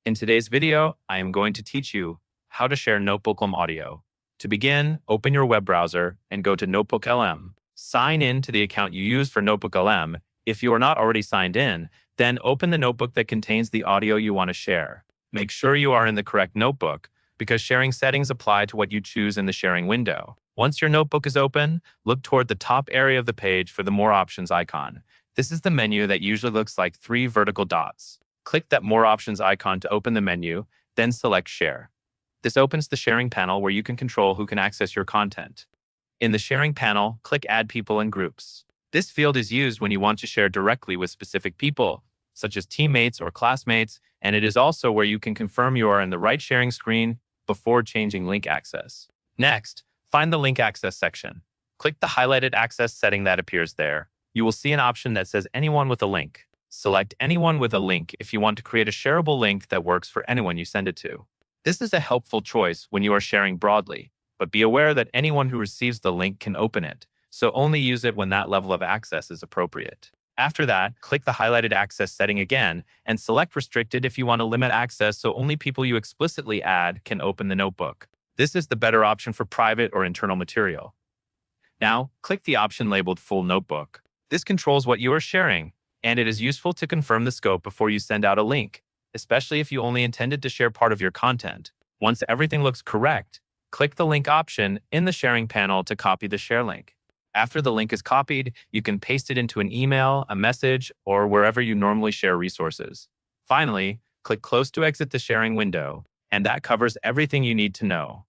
In today's video, I am going to teach you how to share Notebooklm audio. To begin, open your web browser and go to Notebooklm. Sign in to the account you use for Notebooklm. If you are not already signed in, then open the notebook that contains the audio you want to share. Make sure you are in the correct notebook, because sharing settings apply to what you choose in the sharing window. Once your notebook is open, look toward the top area of the page for the More Options icon. This is the menu that usually looks like 3 vertical dots. Click that More Options icon to open the menu, then select Share. This opens the sharing panel where you can control who can access your content. In the sharing panel, click Add People and Groups. This field is used when you want to share directly with specific people, such as teammates or classmates, and it is also where you can confirm you are in the right sharing screen before changing link access. Next, find the link access section. Click the highlighted access setting that appears there. You will see an option that says Anyone with a link. Select Anyone with a link if you want to create a shareable link that works for anyone you send it to. This is a helpful choice when you are sharing broadly, but be aware that anyone who receives the link can open it, so only use it when that level of access is appropriate. After that, click the highlighted access setting again and select Restricted if you want to limit access so only people you explicitly add can open the notebook. This is the better option for private or internal material. Now, click the option labeled Full Notebook. This controls what you are sharing, and it is useful to confirm the scope before you send out a link, especially if you only intended to share part of your content. Once everything looks correct, click the link option in the sharing panel to copy the share link. After the link is copied, you can paste it into an email, a message, or wherever you normally share resources. Finally, click Close to exit the sharing window, and that covers everything you need to know.